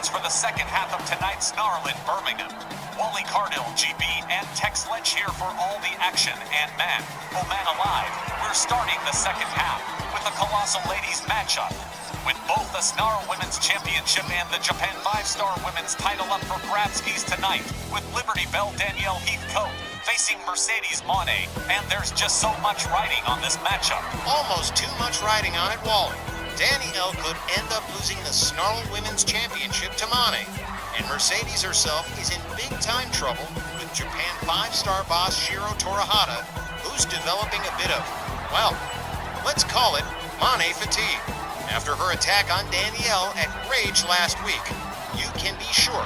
participants for the second half of tonight's Snarl in Birmingham. Wally Cardell, GB, and Tex Lynch here for all the action. And man, oh man alive, we're starting the second half with the Colossal Ladies matchup. With both the Snarl Women's Championship and the Japan 5-Star Women's title up for grabskis tonight, with Liberty Bell Danielle Heathcote facing Mercedes Monet, and there's just so much riding on this matchup. Almost too much riding on it, Wally. Danielle could end up losing the Snarl Women's Championship to Monet, and Mercedes herself is in big-time trouble with Japan 5-Star boss Shiro Torihata, who's developing a bit of, well, let's call it Monet fatigue. After her attack on Danielle at Rage last week, you can be sure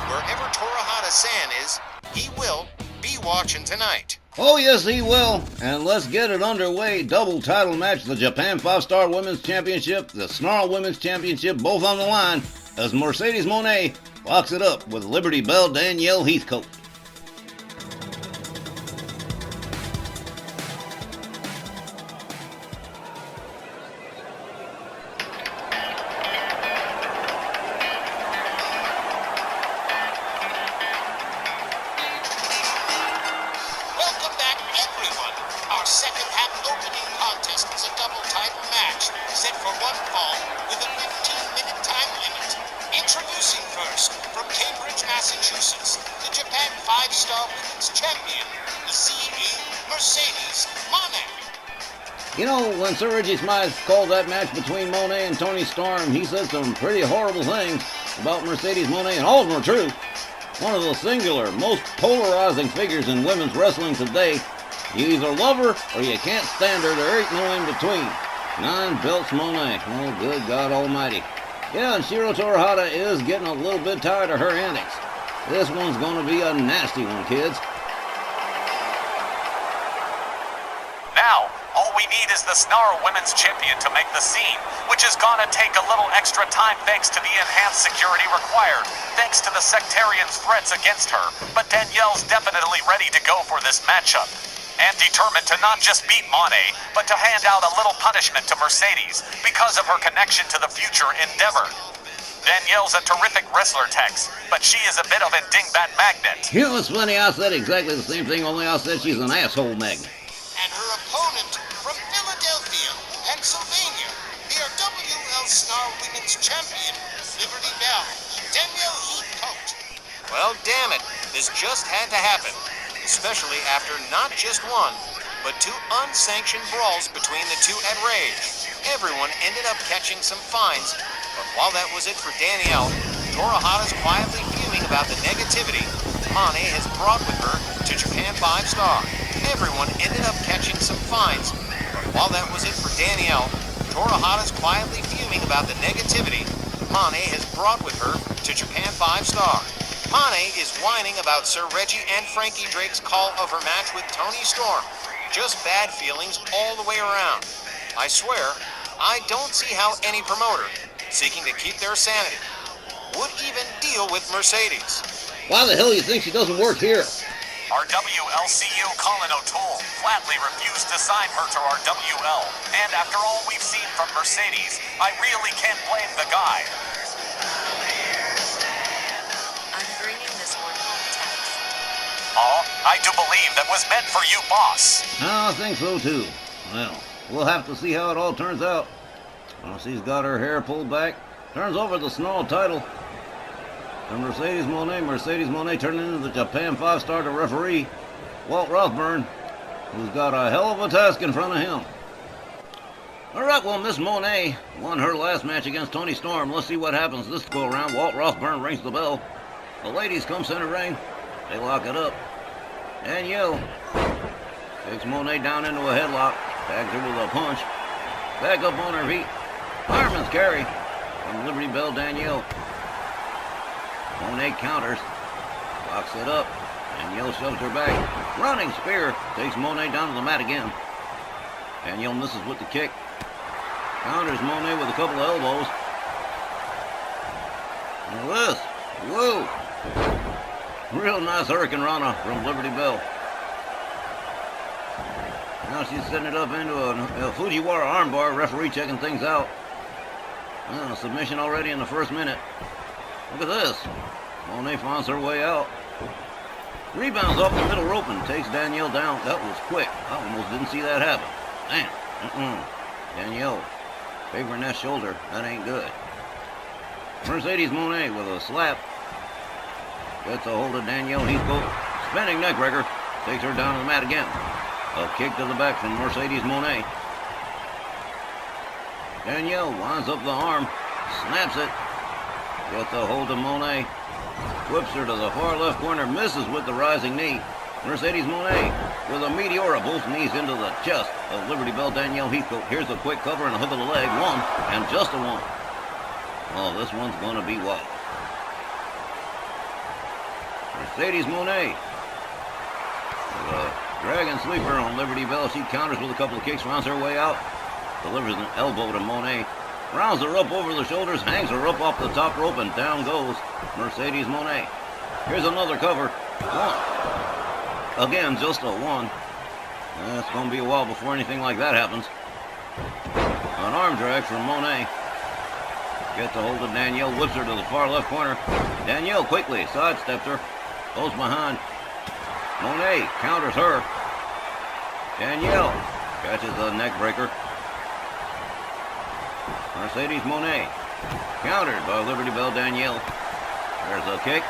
wherever Torihata-san is, he will be watching tonight. Oh, yes, he will. And let's get it underway. Double title match, the Japan 5-Star Women's Championship, the Snarl Women's Championship, both on the line, as Mercedes Monet locks it up with Liberty Bell Danielle Heathcote. Second half opening contest is a double title match set for one fall with a 15-minute time limit. Introducing first from Cambridge, Massachusetts, the Japan 5-Star Women's Champion, the CE Mercedes Monet. You know, when Sir Reggie Smythe called that match between Monet and Toni Storm, he said some pretty horrible things about Mercedes Monet, and all of them are true. One of the singular, most polarizing figures in women's wrestling today. You either love her or you can't stand her. There ain't no in between. 9 belts Monet. Oh, good God Almighty. Yeah, and Shiro Torihata is getting a little bit tired of her antics. This one's going to be a nasty one, kids. Now, all we need is the Snarl Women's Champion to make the scene, which is going to take a little extra time thanks to the enhanced security required, thanks to the sectarian's threats against her. But Danielle's definitely ready to go for this matchup, and determined to not just beat Monet, but to hand out a little punishment to Mercedes because of her connection to the future endeavor. Danielle's a terrific wrestler, Tex, but she is a bit of a dingbat magnet. You know, it's funny, I said exactly the same thing, only I said she's an asshole magnet. And her opponent from Philadelphia, Pennsylvania, the Rwl Sn Rl Women's Champion, Liberty Bell Danielle Heathcote. Well, damn it, this just had to happen. Especially after not just one, but 2 unsanctioned brawls between the two at Rage. Everyone ended up catching some fines, but while that was it for Danielle, Torihata's quietly fuming about the negativity Monet has brought with her to Japan 5-Star. Everyone ended up catching some fines, but while that was it for Danielle, Torihata's quietly fuming about the negativity Monet has brought with her to Japan 5-Star. Monet is whining about Sir Reggie and Frankie Drake's call of her match with Toni Storm. Just bad feelings all the way around. I swear, I don't see how any promoter, seeking to keep their sanity, would even deal with Mercedes. Why the hell do you think she doesn't work here? Our WLCU Colin O'Toole flatly refused to sign her to our WL, and after all we've seen from Mercedes, I really can't blame the guy. I do believe that was meant for you, boss. I think so, too. Well, we'll have to see how it all turns out. She's got her hair pulled back, turns over the Snarl title. And Mercedes Monet turning into the Japan 5-Star to referee Walt Rothburn, who's got a hell of a task in front of him. All right, well, Miss Monet won her last match against Toni Storm. Let's see what happens this go around. Walt Rothburn rings the bell. The ladies come center ring. They lock it up. Danielle takes Monet down into a headlock, tags her with a punch, back up on her feet. Fireman's carry from Liberty Bell Danielle. Monet counters, locks it up. Danielle shoves her back. Running spear takes Monet down to the mat again. Danielle misses with the kick. Counters Monet with a couple of elbows. And this, whoa! Real nice Hurricane Rana from Liberty Bell. Now she's setting it up into a Fujiwara armbar. Referee checking things out. Submission already in the first minute. Look at this. Monet finds her way out. Rebounds off the middle rope and takes Danielle down. That was quick. I almost didn't see that happen. Damn. Danielle favoring that shoulder. That ain't good. Mercedes Monet with a slap. Gets a hold of Danielle Heathcote. Spinning neckbreaker. Takes her down to the mat again. A kick to the back from Mercedes Monet. Danielle winds up the arm. Snaps it. Gets a hold of Monet. Whips her to the far left corner. Misses with the rising knee. Mercedes Monet with a meteora. Both knees into the chest of Liberty Bell Danielle Heathcote. Here's a quick cover and a hook of the leg. One, and just a one. Oh, this one's going to be wild. Mercedes Monet with a dragon sleeper on Liberty Bell. She counters with a couple of kicks, rounds her way out. Delivers an elbow to Monet. Rounds her up over the shoulders, hangs her up off the top rope, and down goes Mercedes Monet. Here's another cover. One. Again, just a one. It's going to be a while before anything like that happens. An arm drag from Monet. Gets a hold of Danielle, whips her to the far left corner. Danielle quickly sidesteps her. Goes behind. Monet counters her. Danielle catches a neck breaker. Mercedes Monet countered by Liberty Bell Danielle. There's a kick.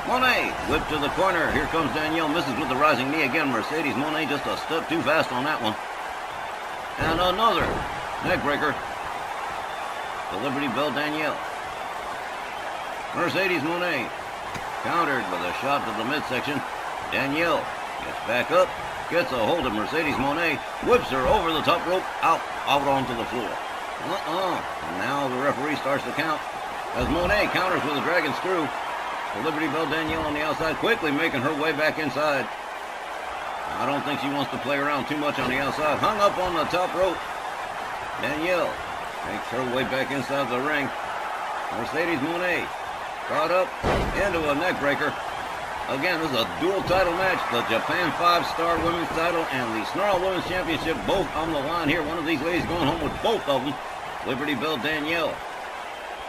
Monet whipped to the corner. Here comes Danielle. Misses with the rising knee again. Mercedes Monet just a step too fast on that one. And another neck breaker to Liberty Bell Danielle. Mercedes Monet countered with a shot to the midsection. Danielle gets back up, gets a hold of Mercedes Monet, whips her over the top rope, out onto the floor. And now the referee starts to count as Monet counters with a dragon screw. Liberty Bell Danielle on the outside, quickly making her way back inside. I don't think she wants to play around too much on the outside. Hung up on the top rope. Danielle makes her way back inside the ring. Mercedes Monet caught up into a neck breaker. Again, this is a dual title match. The Japan 5-star women's title and the Snarl Women's Championship both on the line here. One of these ladies going home with both of them. Liberty Bell Danielle.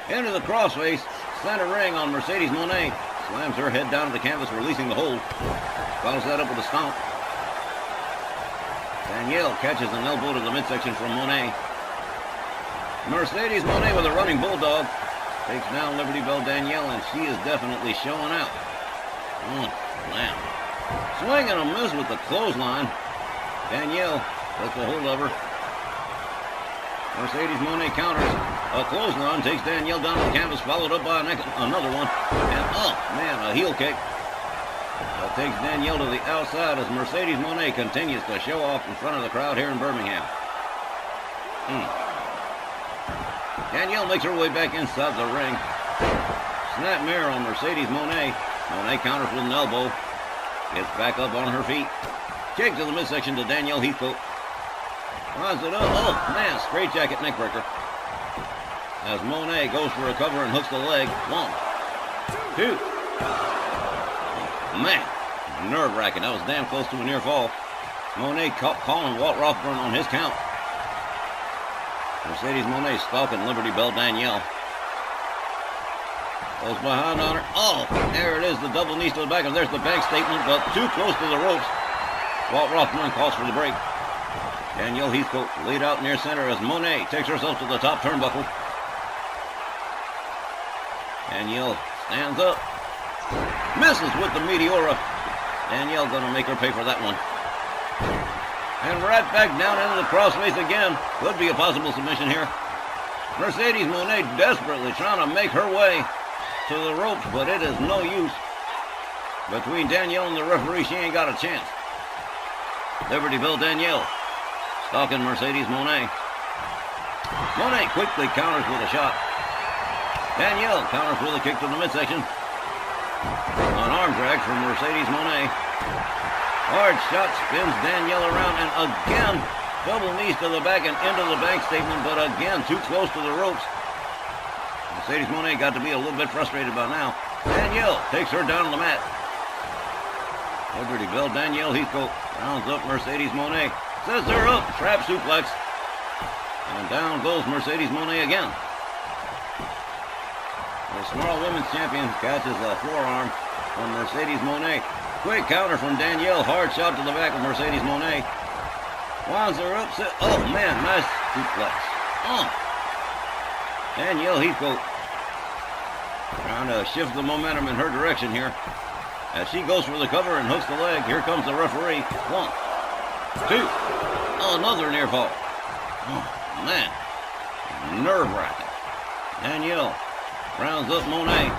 Into the crossface. Center ring on Mercedes Monet. Slams her head down to the canvas, releasing the hold. Follows that up with a stomp. Danielle catches an elbow to the midsection from Monet. Mercedes Monet with a running bulldog. Takes down Liberty Bell Danielle, and she is definitely showing out. Man. Swing and a miss with the clothesline. Danielle gets a hold of her. Mercedes Monet counters. A clothesline takes Danielle down to the canvas, followed up by another one. And, a heel kick. That takes Danielle to the outside as Mercedes Monet continues to show off in front of the crowd here in Birmingham. Danielle makes her way back inside the ring. Snap mirror on Mercedes Monet. Monet counters with an elbow. Gets back up on her feet. Kick to the midsection to Danielle Heathcote. Lines it up. Straight jacket neckbreaker. As Monet goes for a cover and hooks the leg. 1, 2. Nerve-wracking. That was damn close to a near fall. Monet calling Walt Rothburn on his count. Mercedes Monet stalking Liberty Bell Danielle. Goes behind on her. There it is. The double knees to the back. And there's the bank statement, but too close to the ropes. Walt Rothburn calls for the break. Danielle Heathcote laid out near center as Monet takes herself to the top turnbuckle. Danielle stands up. Misses with the Meteora. Danielle gonna make her pay for that one. And right back down into the crossface again. Could be a possible submission here. Mercedes Monet desperately trying to make her way to the ropes, but it is no use. Between Danielle and the referee, she ain't got a chance. Liberty Bell Danielle stalking Mercedes Monet. Monet quickly counters with a shot. Danielle counters with a kick to the midsection. An arm drag from Mercedes Monet. Hard shot spins Danielle around, and again, double knees to the back and into the bank statement, but again, too close to the ropes. Mercedes Monet got to be a little bit frustrated by now. Danielle takes her down to the mat. Liberty Bell Danielle Heathcote rounds up Mercedes Monet. Sets her up, trap suplex. And down goes Mercedes Monet again. The Snarl Women's Champion catches a forearm from Mercedes Moné. Quick counter from Danielle. Hard shot to the back of Mercedes Moné. Winds her up. Oh, man, nice suplex. Danielle Heathcote trying to shift the momentum in her direction here. As she goes for the cover and hooks the leg. Here comes the referee. 1, 2. Another near fall. Oh, man. Nerve-wracking. Danielle rounds up Moné.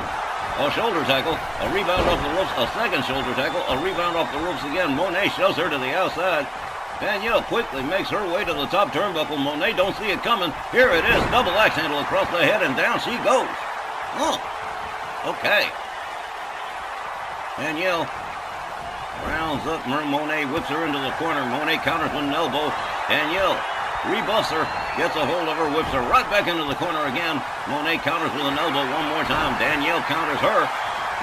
A shoulder tackle. A rebound off the ropes. A second shoulder tackle. A rebound off the ropes again. Moné shoves her to the outside. Danielle quickly makes her way to the top turnbuckle. Moné don't see it coming. Here it is. Double axe handle across the head and down she goes. Okay. Danielle rounds up Moné, whips her into the corner. Moné counters with an elbow. Danielle rebuffs her, gets a hold of her, whips her right back into the corner again. Moné counters with an elbow one more time. Danielle counters her.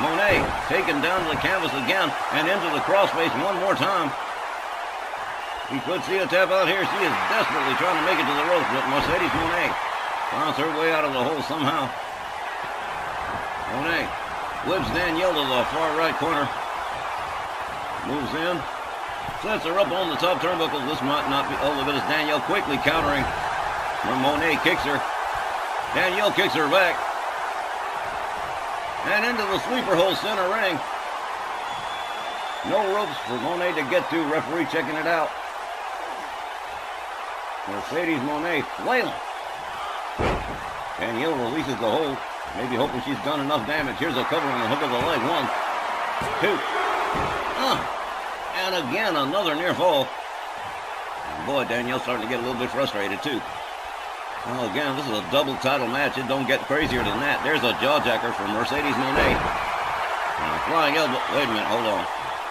Moné taken down to the canvas again and into the crossface one more time. We could see a tap out here. She is desperately trying to make it to the ropes, but Mercedes Moné finds her way out of the hole somehow. Moné whips Danielle to the far right corner. Moves in. Sets her up on the top turnbuckle. This might not be all of it. It's Danielle quickly countering. Moné kicks her. Danielle kicks her back. And into the sleeper hole center ring. No ropes for Moné to get to. Referee checking it out. Mercedes Moné flailing. Danielle releases the hold. Maybe hoping she's done enough damage. Here's a cover on the hook of the leg. 1, 2. And again, another near fall. And boy, Danielle's starting to get a little bit frustrated, too. Well, again, this is a double title match. It don't get crazier than that. There's a jawjacker from Mercedes Moné. And a flying elbow. Wait a minute, hold on.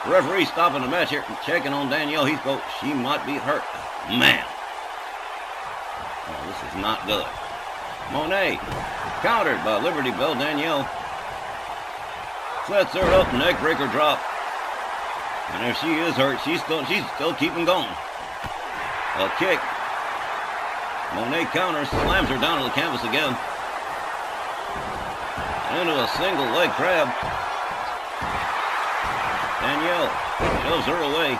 The referee stopping the match here, checking on Danielle Heathcote. She might be hurt. Man. Oh, this is not good. Moné countered by Liberty Bell. Danielle sets her up, neck breaker drop. And if she is hurt, she's still keeping going. A kick. Moné counters, slams her down to the canvas again. Into a single leg crab. Danielle shoves her away.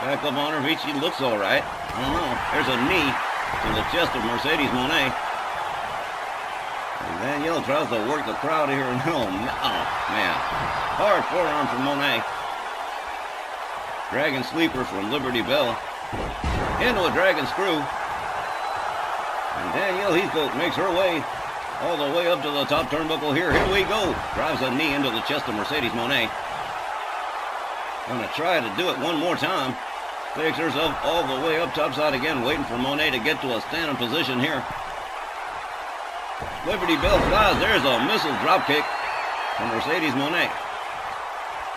Back up on her feet. She looks all right. I don't know. There's a knee to the chest of Mercedes Moné. And Danielle tries to work the crowd here. Oh, man. Hard forearm from Moné. Dragon sleeper from Liberty Bell. Into a dragon screw. And Danielle Heathcote makes her way all the way up to the top turnbuckle here. Here we go. Drives a knee into the chest of Mercedes Moné. Gonna try to do it one more time. Takes herself all the way up topside again, waiting for Moné to get to a standing position here. Liberty Bell flies. There's a missile dropkick from Mercedes Moné.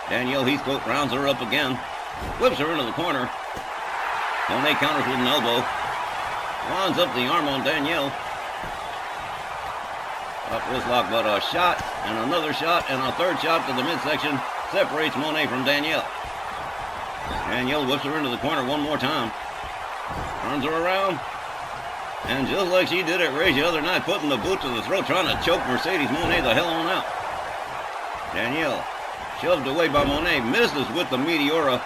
Danielle Heathcote rounds her up again. Whips her into the corner. Moné counters with an elbow. Winds up the arm on Danielle. Up wrist lock, but a shot, and another shot, and a third shot to the midsection separates Moné from Danielle. Danielle whips her into the corner one more time. Turns her around. And just like she did at Rage the other night, putting the boot to the throat, trying to choke Mercedes Moné the hell on out. Danielle shoved away by Moné, misses with the Meteora.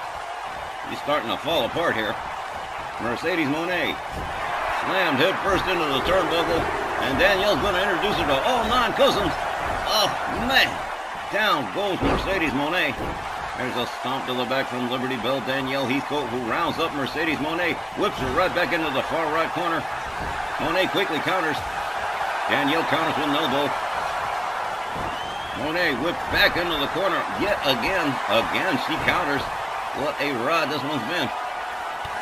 He's starting to fall apart here. Mercedes Moné slammed head first into the turnbuckle, and Danielle's going to introduce her to all 9 cousins. Oh, man. Down goes Mercedes Moné. There's a stomp to the back from Liberty Bell. Danielle Heathcote, who rounds up Mercedes Moné, whips her right back into the far right corner. Moné quickly counters. Danielle counters with an elbow. Moné whipped back into the corner yet again. Again, she counters. What a ride this one's been.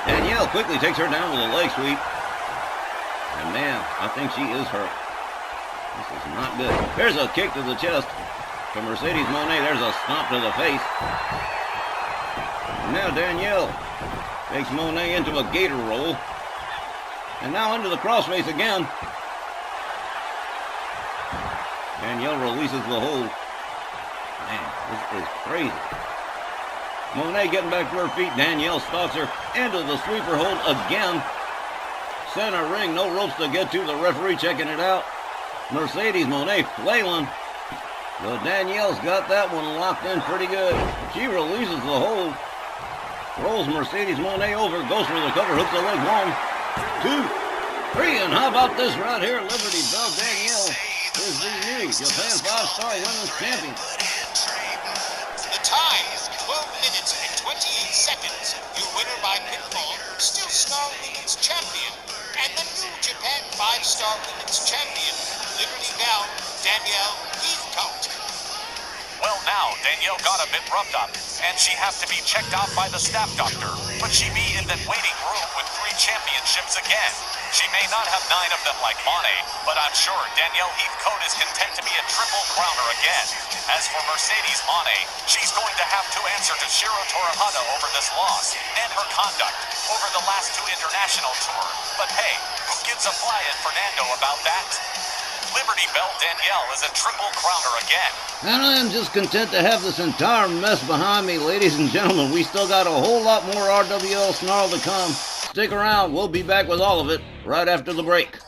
Danielle quickly takes her down with a leg sweep. And man, I think she is hurt. This is not good. There's a kick to the chest to Mercedes Moné. There's a stomp to the face. And now Danielle takes Moné into a gator roll. And now into the crossface again. Danielle releases the hold. Man, this is crazy. Moné getting back to her feet. Danielle stops her into the sweeper hold again. Center ring, no ropes to get to. The referee checking it out. Mercedes Moné flailing. But Danielle's got that one locked in pretty good. She releases the hold. Rolls Mercedes Moné over. Goes for the cover. Hooks the leg. 1, 2, 3. And how about this right here? Liberty Bell Danielle is the new Japan 5-star women's champion. The time is 12 minutes and 28 seconds. Your winner by pinfall, still Snarl Women's Champion, and the new Japan 5-star Women's Champion, Liberty Bell Danielle Heathcote. Well, now, Danielle got a bit roughed up, and she has to be checked out by the staff doctor. But she be in the waiting room with 3 championships again. She may not have 9 of them like Moné, but I'm sure Danielle Heathcote is content to be a triple crowner again. As for Mercedes Moné, she's going to have to answer to Shiro Torihata over this loss, and her conduct over the last 2 international tours. But hey, who gives a flying Fernando about that? Liberty Bell Danielle is a triple crowner again. And I am just content to have this entire mess behind me, ladies and gentlemen. We still got a whole lot more RWL Snarl to come. Stick around, we'll be back with all of it right after the break.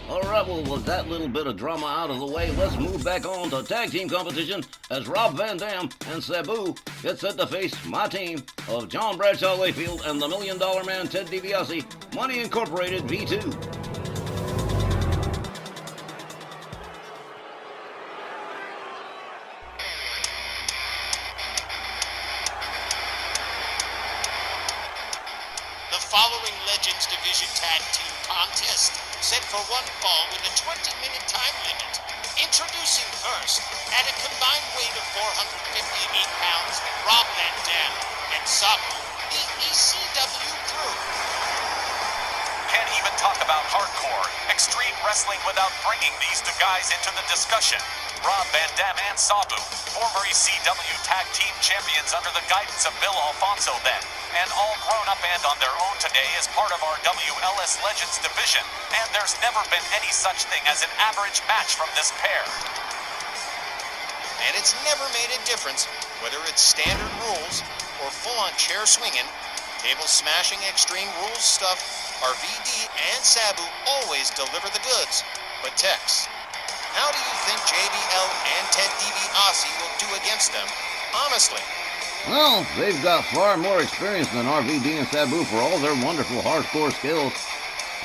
Alright, well, with that little bit of drama out of the way, let's move back on to tag team competition as Rob Van Dam and Sabu get set to face my team of John Bradshaw Layfield and the $1 Million Man Ted DiBiase, Money Incorporated V2. The following Legends Division Tag Team Contest, set for one fall with a 20-minute time limit. Introducing first, at a combined weight of 458 pounds, Rob Van Dam and Sabu, the ECW crew. Can't even talk about hardcore, extreme wrestling without bringing these 2 guys into the discussion. Rob Van Dam and Sabu, former ECW Tag Team Champions under the guidance of Bill Alfonso then, and all grown up and on their own today as part of our WLS Legends division, and there's never been any such thing as an average match from this pair. And it's never made a difference whether it's standard rules or full-on chair swinging, table smashing extreme rules stuff. RVD and Sabu always deliver the goods. But Tex, how do you think JBL and Ted DiBiase will do against them? Honestly. Well, they've got far more experience than RVD and Sabu for all their wonderful hardcore skills.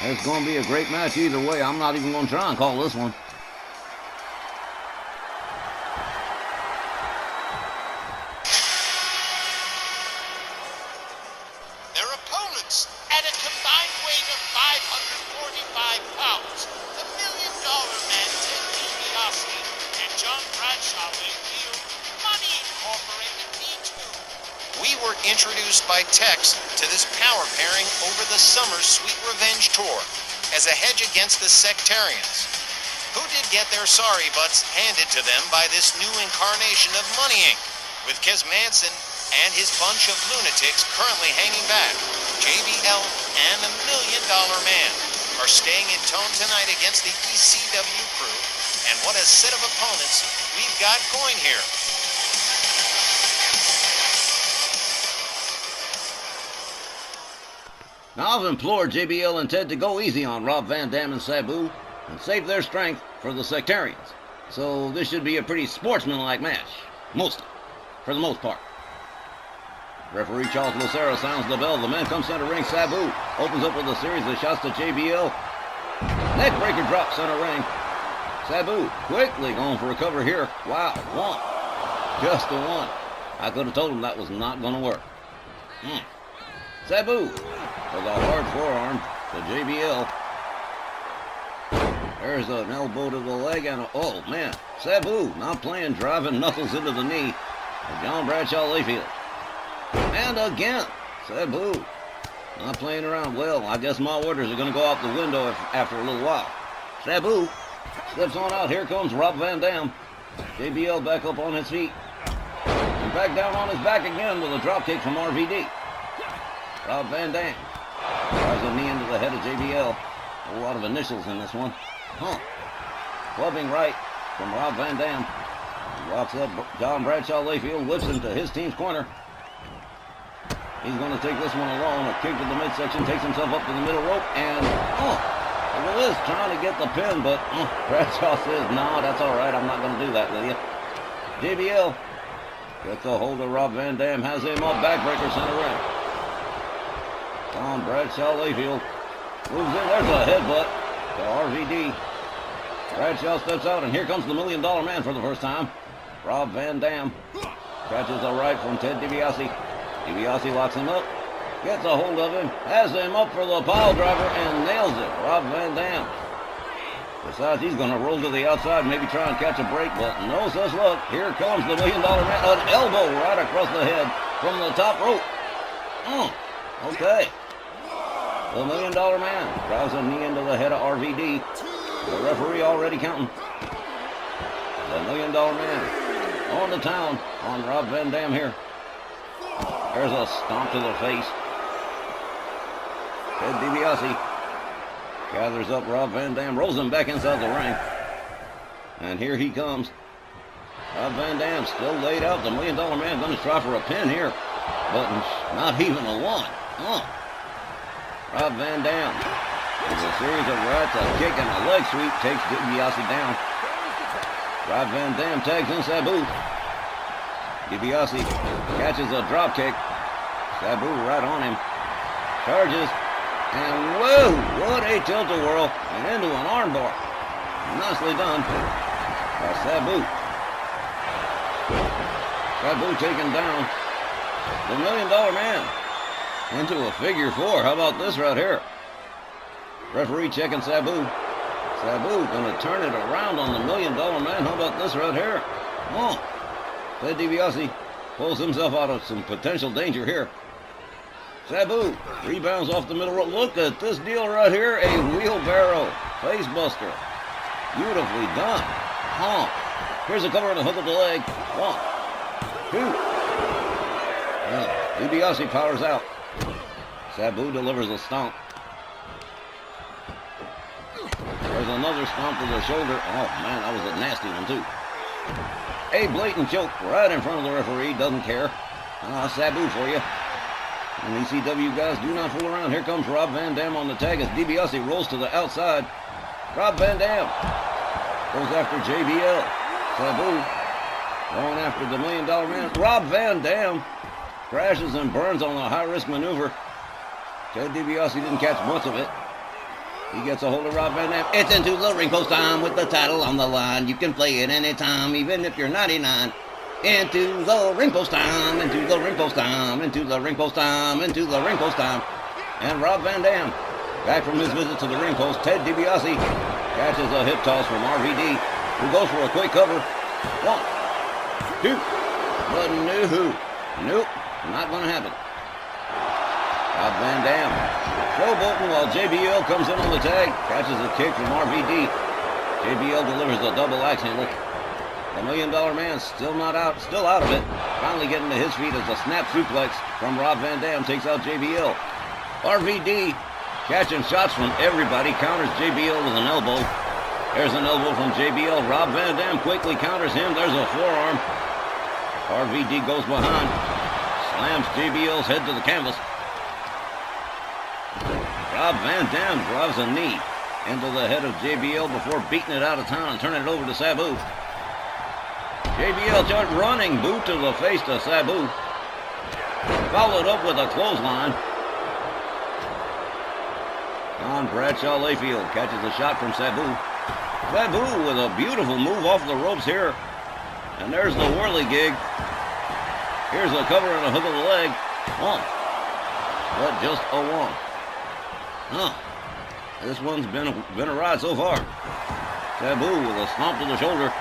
It's going to be a great match either way. I'm not even going to try and call this one. Their opponents, at a combined weight of 545 pounds, the $1 Million Man Ted DiBiase and John Bradshaw Layfield, Money Incorporated V2. We were introduced by Tex to this power pairing over the summer Sweet Revenge tour as a hedge against the sectarians, who did get their sorry butts handed to them by this new incarnation of Money Inc., with Kez Manson and his bunch of lunatics currently hanging back. JBL and the $1 Million Man are staying in tone tonight against the ECW crew, and what a set of opponents we've got going here. Now, I've implored JBL and Ted to go easy on Rob Van Dam and Sabu and save their strength for the sectarians. So this should be a pretty sportsmanlike match. For the most part. Referee Charles Lucero sounds the bell. The man comes center ring. Sabu opens up with a series of shots to JBL. Neckbreaker drop center ring. Sabu quickly going for a cover here. Wow, 1. Just a 1. I could have told him that was not going to work. Sabu with a hard forearm to JBL. There's an elbow to the leg and oh man, Sabu not playing, driving knuckles into the knee of John Bradshaw Layfield. And again, Sabu not playing around. Well, I guess my orders are going to go out the window after a little while. Sabu slips on out. Here comes Rob Van Dam. JBL back up on his feet. And back down on his back again with a drop kick from RVD. Rob Van Dam drives a knee into the head of JBL. A whole lot of initials in this one. Clubbing right from Rob Van Dam. He walks up. John Bradshaw Layfield whips him to his team's corner. He's going to take this one alone. A kick to the midsection, takes himself up to the middle rope, and look at this, trying to get the pin, but Bradshaw says, no, that's all right. I'm not going to do that with you. JBL gets a hold of Rob Van Dam, has him up, backbreaker, center ring. On Bradshaw Layfield moves in. There's a headbutt to RVD. Bradshaw steps out, and here comes the $1 Million Man for the first time. Rob Van Dam catches a right from Ted DiBiase. DiBiase locks him up, gets a hold of him, has him up for the pile driver, and nails it. Rob Van Dam decides he's going to roll to the outside, maybe try and catch a break, but no such luck. Here comes the $1 Million Man. An elbow right across the head from the top rope. Okay. The $1 Million Man drives a knee into the head of RVD. The referee already counting. The $1 Million Man on the town on Rob Van Dam here. There's a stomp to the face. Ted DiBiase gathers up Rob Van Dam, rolls him back inside the ring. And here he comes. Rob Van Dam still laid out. The $1 Million Man going to try for a pin here, but not even a one. Rob Van Dam with a series of rights, a kick, and a leg sweep takes DiBiase down. Rob Van Dam tags in Sabu. DiBiase catches a drop kick. Sabu right on him. Charges. And whoa, what a tilt-a-whirl. And into an armbar. Nicely done by Sabu. Sabu taken down. The $1 Million Man into a figure four. How about this right here? Referee checking Sabu. Sabu going to turn it around on the $1 Million Man. How about this right here? Ted DiBiase pulls himself out of some potential danger here. Sabu rebounds off the middle rope. Look at this deal right here. A wheelbarrow face buster. Beautifully done. Here's a cover and a hook of the leg. 1, 2. DiBiase powers out. Sabu delivers a stomp. There's another stomp to the shoulder. Oh man, that was a nasty one too. A blatant choke right in front of the referee. Doesn't care. Sabu for you. And ECW guys do not fool around. Here comes Rob Van Dam on the tag as DiBiase rolls to the outside. Rob Van Dam goes after JBL. Sabu going after the $1 Million Man. Rob Van Dam crashes and burns on a high-risk maneuver. Ted DiBiase didn't catch much of it. He gets a hold of Rob Van Dam. It's into the ring post time with the title on the line. You can play it anytime, even if you're 99. Into the ring post time, into the ring post time, into the ring post time, into the ring post time. And Rob Van Dam, back from his visit to the ring post, Ted DiBiase catches a hip toss from RVD, who goes for a quick cover. 1, 2. But nope, not going to happen. Rob Van Dam showboating while JBL comes in on the tag, catches a kick from RVD. JBL delivers a double axe handle. The $1 Million Man still out of it. Finally getting to his feet as a snap suplex from Rob Van Dam takes out JBL. RVD catching shots from everybody, counters JBL with an elbow. There's an elbow from JBL. Rob Van Dam quickly counters him. There's a forearm. RVD goes behind, slams JBL's head to the canvas. Rob Van Dam drives a knee into the head of JBL before beating it out of town and turning it over to Sabu. JBL just running boot to the face to Sabu. Followed up with a clothesline. On Bradshaw Layfield catches a shot from Sabu. Sabu with a beautiful move off the ropes here. And there's the whirly gig. Here's a cover and a hook of the leg. 1. But just a 1. This one's been a ride so far. Sabu with a stomp to the shoulder.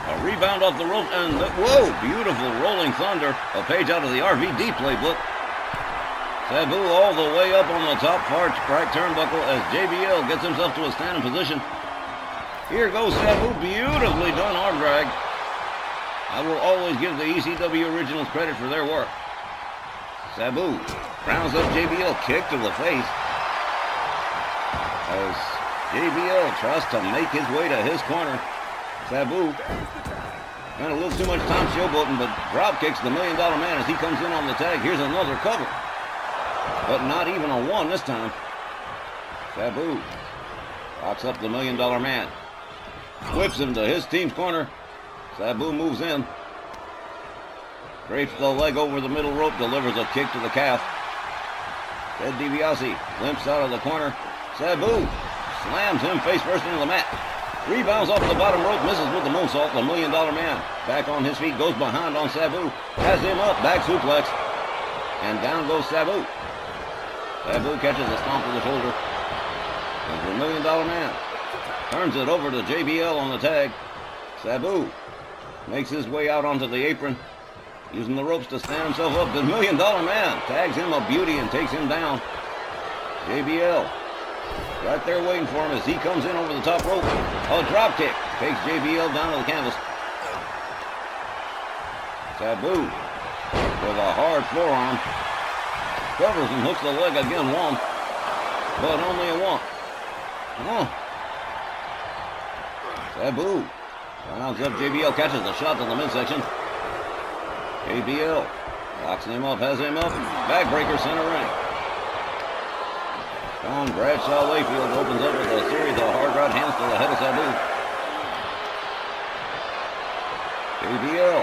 A rebound off the rope, and whoa, beautiful rolling thunder. A page out of the RVD playbook. Sabu all the way up on the top right turnbuckle as JBL gets himself to a standing position. Here goes Sabu, beautifully done arm drag. I will always give the ECW originals credit for their work. Sabu rounds up JBL, kick to the face. As JBL tries to make his way to his corner. Sabu Spent a little too much time showboating, but drop kicks the $1 Million Man as he comes in on the tag. Here's another cover. But not even a one this time. Sabu locks up the $1 Million Man. Whips him to his team's corner. Sabu moves in. Drapes the leg over the middle rope, delivers a kick to the calf. Ted DiBiase limps out of the corner. Sabu slams him face first into the mat. Rebounds off the bottom rope, misses with the moonsault. The $1 Million Man back on his feet, goes behind on Sabu. Has him up, back suplex. And down goes Sabu. Sabu catches a stomp to the shoulder. And the $1 Million Man turns it over to JBL on the tag. Sabu makes his way out onto the apron, using the ropes to stand himself up. The $1 Million Man tags him a beauty and takes him down. JBL right there waiting for him as he comes in over the top rope. A drop kick takes JBL down to the canvas. Sabu with a hard forearm. Covers and hooks the leg again, one. But only a one. Sabu rounds up JBL, catches a shot to the midsection. JBL locks him up, has him up. Backbreaker center ring. Sean Bradshaw Layfield opens up with a series of hard right hands to the head of Sabu. JBL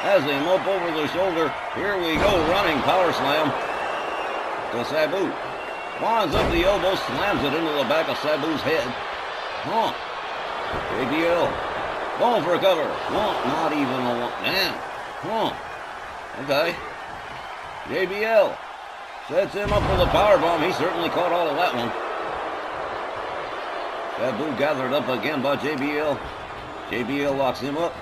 has him up over the shoulder. Here we go, running power slam to Sabu. Winds up the elbow, slams it into the back of Sabu's head. JBL going for a cover. Not even a one. Damn. Okay. JBL sets him up for the powerbomb. He certainly caught all of that one. Sabu gathered up again by JBL. JBL locks him up.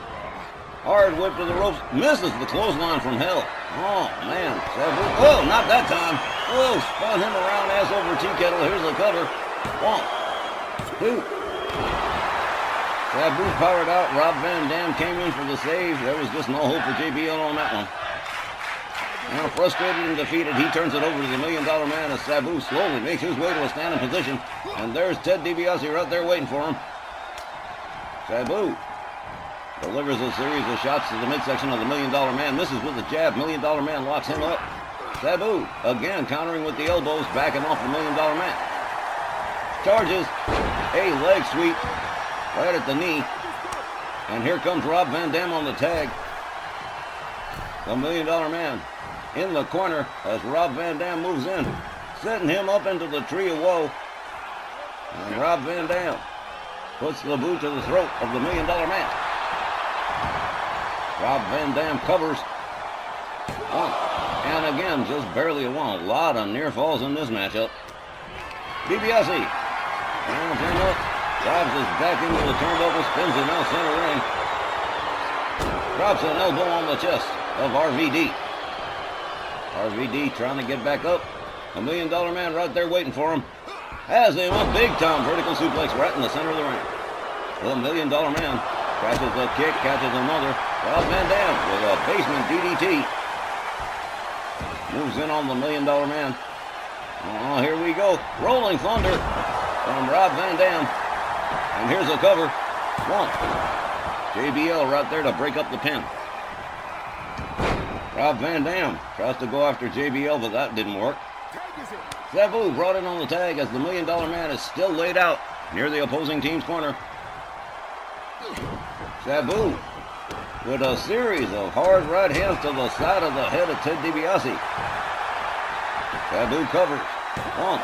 Hard whip to the ropes. Misses the clothesline from hell. Oh, man. Sabu. Oh, not that time. Oh, spun him around ass over tea kettle. Here's the cover. 1, 2. Sabu powered out. Rob Van Dam came in for the save. There was just no hope for JBL on that one. Now frustrated and defeated, he turns it over to the $1 Million Man as Sabu slowly makes his way to a standing position. And there's Ted DiBiase right there waiting for him. Sabu delivers a series of shots to the midsection of the $1 Million Man. Misses with the jab. $1 Million Man locks him up. Sabu again countering with the elbows, backing off the $1 Million Man. Charges a leg sweep right at the knee. And here comes Rob Van Dam on the tag. The $1 Million Man in the corner as Rob Van Dam moves in, setting him up into the tree of woe. And Rob Van Dam puts the boot to the throat of the $1 Million Man. Rob Van Dam covers. One. And again, just barely a one. A lot of near falls in this matchup. DiBiase rounds him up, drives his back into the turnbuckle, spins him out center ring. Drops an elbow on the chest of RVD. RVD trying to get back up. $1 Million Man right there waiting for him. Has him up big time. Vertical suplex right in the center of the ring. The $1 Million Man catches a kick, catches another. Rob Van Dam with a basement DDT. Moves in on the $1 Million Man. Oh, here we go. Rolling Thunder from Rob Van Dam. And here's a cover. 1. JBL right there to break up the pin. Rob Van Dam tries to go after JBL, but that didn't work. Sabu brought in on the tag as the $1 Million Man is still laid out near the opposing team's corner. Sabu with a series of hard right hands to the side of the head of Ted DiBiase. Sabu covers. 1,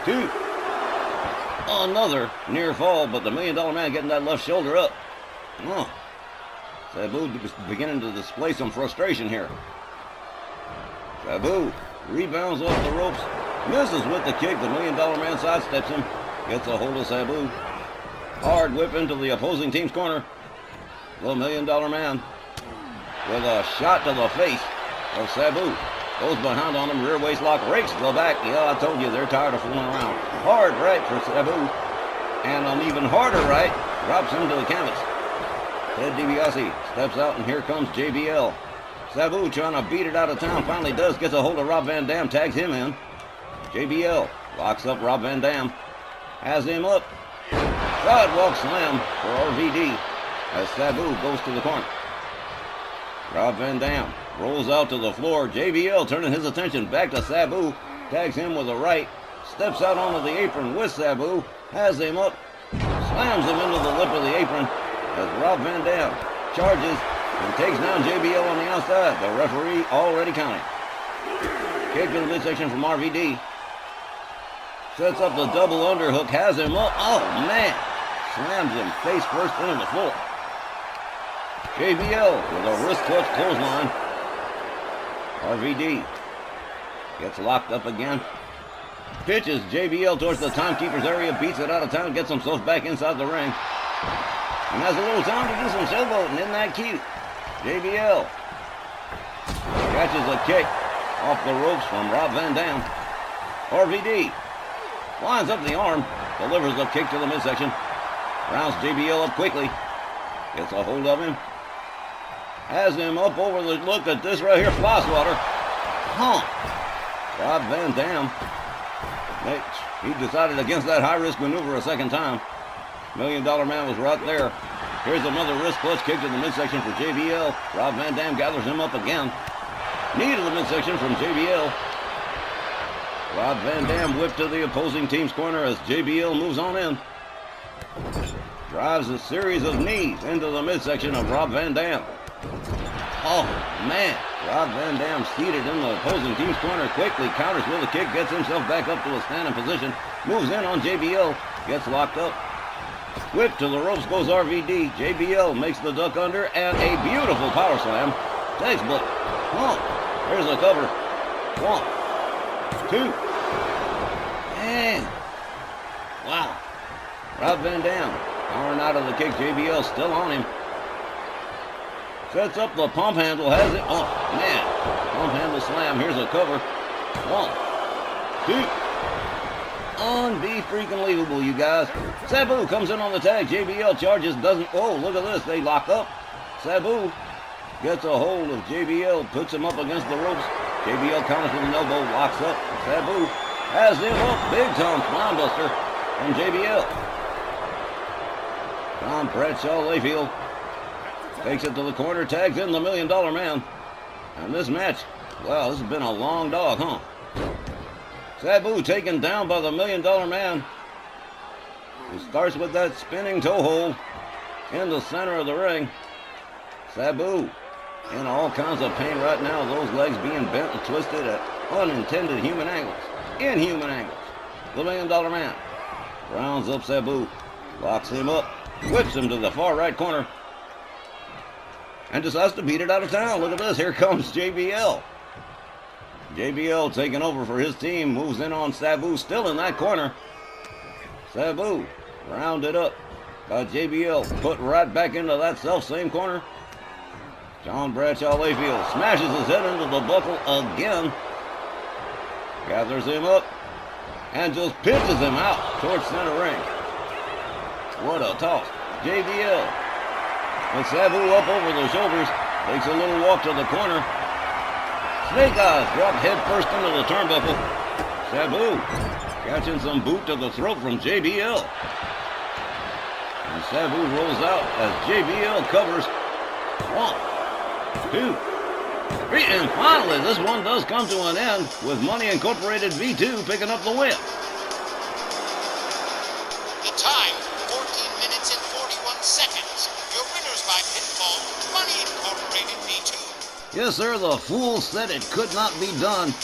2. Another near fall, but the $1 Million Man getting that left shoulder up. Sabu is beginning to display some frustration here. Sabu rebounds off the ropes, misses with the kick. The $1 Million Man sidesteps him, gets a hold of Sabu. Hard whip into the opposing team's corner. The $1 Million Man with a shot to the face of Sabu. Goes behind on him, rear waist lock, rakes the back. Yeah, I told you, they're tired of fooling around. Hard right for Sabu. And an even harder right drops him to the canvas. Ted DiBiase steps out, and here comes JBL. Sabu trying to beat it out of town. Finally does. Gets a hold of Rob Van Dam. Tags him in. JBL locks up Rob Van Dam. Has him up. Sidewalk slam for RVD. as Sabu goes to the corner. Rob Van Dam rolls out to the floor. JBL turning his attention back to Sabu. Tags him with a right. Steps out onto the apron with Sabu. Has him up. Slams him into the lip of the apron as Rob Van Dam charges and takes down JBL on the outside. The referee already counting. Kick to the midsection from RVD. Sets up the double underhook. Has him up. Oh, man. Slams him face first into the floor. JBL with a wrist clutch clothesline. RVD gets locked up again. Pitches JBL towards the timekeeper's area. Beats it out of town. Gets himself back inside the ring. And has a little time to do some showboating. Isn't that cute? JBL catches a kick off the ropes from Rob Van Dam. RVD lines up the arm. Delivers a kick to the midsection. Rounds JBL up quickly. Gets a hold of him. Has him up over the... Look at this right here. Flosswater. Rob Van Dam. He decided against that high-risk maneuver a second time. $1 Million Man was right there. Here's another wrist clutch kick to the midsection for JBL. Rob Van Dam gathers him up again. Knee to the midsection from JBL. Rob Van Dam whipped to the opposing team's corner as JBL moves on in. Drives a series of knees into the midsection of Rob Van Dam. Oh, man. Rob Van Dam seated in the opposing team's corner. Quickly counters with a kick. Gets himself back up to a standing position. Moves in on JBL. Gets locked up. Whip to the ropes goes RVD. JBL makes the duck under and a beautiful power slam. Textbook. There's a cover. 1, 2. Man. Wow. Rob Van Dam powering out of the kick. JBL still on him. Sets up the pump handle. Has it. Oh, man. Pump handle slam. Here's a cover. 1, 2. Unbelievable, you guys. Sabu comes in on the tag. JBL charges. Doesn't. Oh, look at this. They lock up. Sabu gets a hold of JBL. Puts him up against the ropes. JBL counters with an elbow. Locks up. Sabu has him up. Big time clown buster from JBL. Tom Bradshaw Layfield takes it to the corner. Tags in the $1 Million Man. And this match, well, this has been a long dog, huh? Sabu taken down by the $1 Million Man. He starts with that spinning toe hold in the center of the ring. Sabu in all kinds of pain right now. Those legs being bent and twisted at unintended human angles. Inhuman angles. The $1 Million Man rounds up Sabu. Locks him up. Whips him to the far right corner. And decides to beat it out of town. Look at this. Here comes JBL. JBL taking over for his team. Moves in on Sabu. Still in that corner. Sabu rounded up by JBL. Put right back into that self-same corner. John Bradshaw Layfield smashes his head into the buckle again. Gathers him up. And just pitches him out towards center ring. What a toss. JBL with Sabu up over the shoulders. Takes a little walk to the corner. Snake Eyes drop head first into the turnbuckle. Sabu catching some boot to the throat from JBL. And Sabu rolls out as JBL covers. 1, 2, 3. And finally, this one does come to an end with Money Incorporated V2 picking up the win. The time, 14 minutes and 41 seconds. Your winners by pinfall, Money Incorporated V2. Yes, sir, the fool said it could not be done,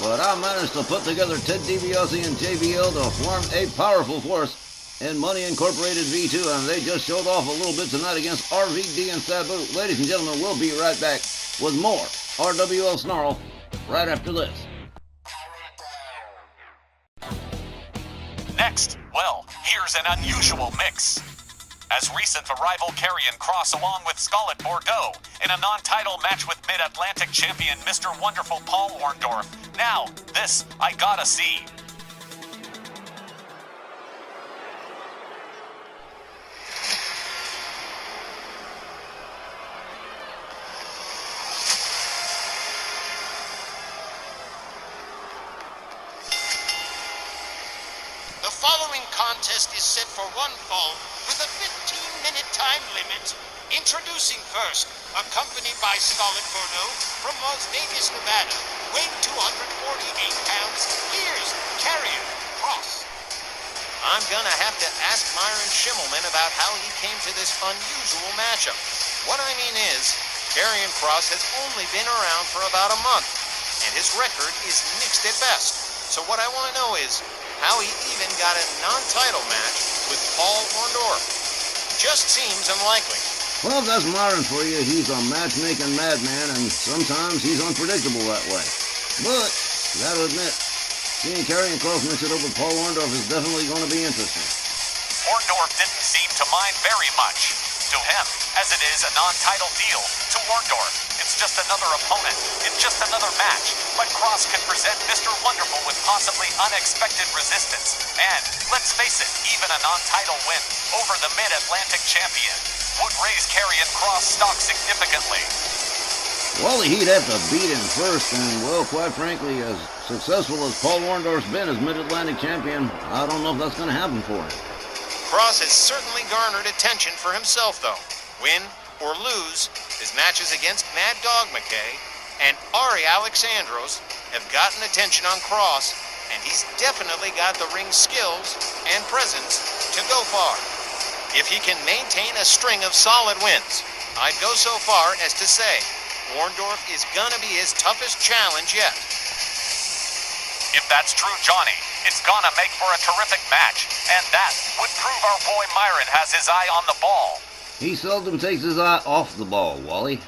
but I managed to put together Ted DiBiase and JBL to form a powerful force in Money Incorporated V2, and they just showed off a little bit tonight against RVD and Sabu. Ladies and gentlemen, we'll be right back with more RWL Sn Rl right after this. Next, well, here's an unusual mix. As recent rival Karrion Kross along with Scarlett Bordeaux in a non-title match with Mid-Atlantic champion Mr. Wonderful Paul Orndorff. Now, this I gotta see. The following contest is set for one fall with a 15-minute 2-minute time limit. Introducing first, accompanied by Scarlet Bordeaux from Las Vegas, Nevada, weighing 248 pounds, here's Karrion Kross. I'm gonna have to ask Myron Schimmelman about how he came to this unusual matchup. What I mean is, Karrion Kross has only been around for about a month, and his record is mixed at best. So what I want to know is how he even got a non-title match with Paul Orndorff. Just seems unlikely. Well, that's Myron for you. He's a matchmaking madman, and sometimes he's unpredictable that way. But, you gotta admit, seeing Karrion Kross mix it up with Paul Orndorff is definitely going to be interesting. Orndorff didn't seem to mind very much. To him, as it is a non-title deal. To Orndorff, it's just another opponent. It's just another match. But Kross can present Mr. Wonderful with possibly unexpected resistance. And, let's face it, even a non-title win over the Mid-Atlantic champion would raise Karrion Kross' stock significantly. Well, he'd have to beat him first, and, well, quite frankly, as successful as Paul Orndorff's been as Mid-Atlantic champion, I don't know if that's going to happen for him. Kross has certainly garnered attention for himself, though. Win or lose, his matches against Mad Dog McKay and Ari Alexandros have gotten attention on Kross, and he's definitely got the ring skills and presence to go far. If he can maintain a string of solid wins, I'd go so far as to say Orndorff is gonna be his toughest challenge yet. If that's true, Johnny, it's gonna make for a terrific match, and that would prove our boy Myron has his eye on the ball. He seldom takes his eye off the ball, Wally.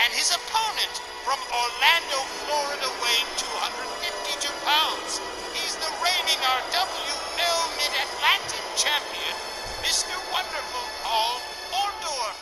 And his opponent from Orlando, Florida, weighing 252 pounds. He's the reigning RWL Mid-Atlantic champion, Mr. Wonderful Paul Orndorff.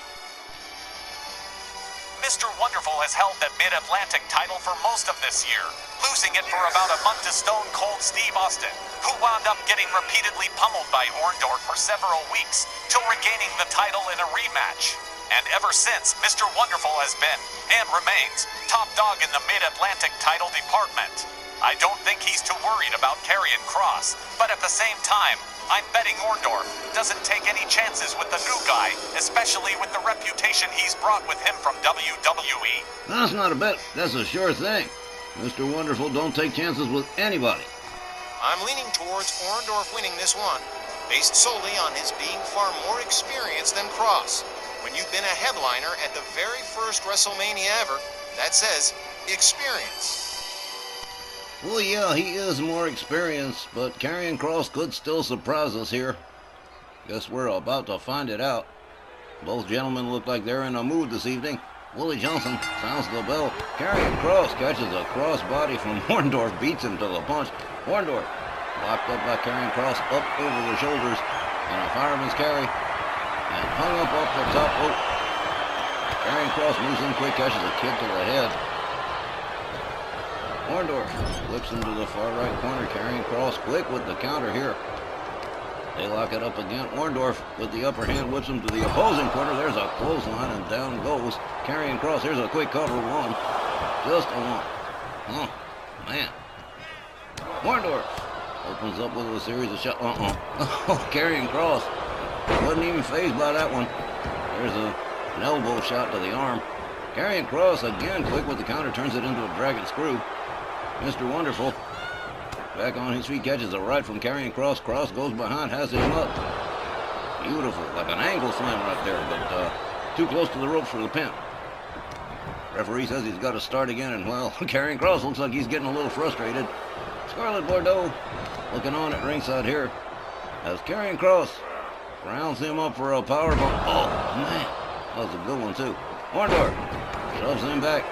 Mr. Wonderful has held the Mid-Atlantic title for most of this year, losing it for about a month to Stone Cold Steve Austin, who wound up getting repeatedly pummeled by Orndorff for several weeks, till regaining the title in a rematch. And ever since, Mr. Wonderful has been, and remains, top dog in the Mid-Atlantic title department. I don't think he's too worried about Karrion Kross, but at the same time, I'm betting Orndorff doesn't take any chances with the new guy, especially with the reputation he's brought with him from WWE. That's not a bet. That's a sure thing. Mr. Wonderful don't take chances with anybody. I'm leaning towards Orndorff winning this one, based solely on his being far more experienced than Kross. When you've been a headliner at the very first WrestleMania ever, that says experience. Well, yeah, he is more experienced, but Karrion Kross could still surprise us here. Guess we're about to find it out. Both gentlemen look like they're in a mood this evening. Willie Johnson sounds the bell. Karrion Kross catches a crossbody from Orndorff, beats him to the punch. Orndorff locked up by Karrion Kross, up over the shoulders, and a fireman's carry, and hung up off the top rope. Karrion Kross moves in quick, catches a kick to the head. Orndorff flips him to the far right corner. Karrion Kross quick with the counter here. They lock it up again. Orndorff with the upper hand whips him to the opposing corner. There's a clothesline and down goes Karrion Kross. Here's a quick cover. One. Just a one. Oh, man. Orndorff opens up with a series of shots. Oh, Karrion Kross wasn't even fazed by that one. There's an elbow shot to the arm. Karrion Kross again quick with the counter, turns it into a dragon screw. Mr. Wonderful back on his feet, catches a right from Karrion Kross. Kross goes behind, has him up. Beautiful, like an angle slam right there, but too close to the ropes for the pin. Referee says he's got to start again, and well, Karrion Kross looks like he's getting a little frustrated. Scarlet Bordeaux looking on at ringside here as Karrion Kross rounds him up for a powerbomb. Oh, man, that was a good one, too. Orndorff shoves him back,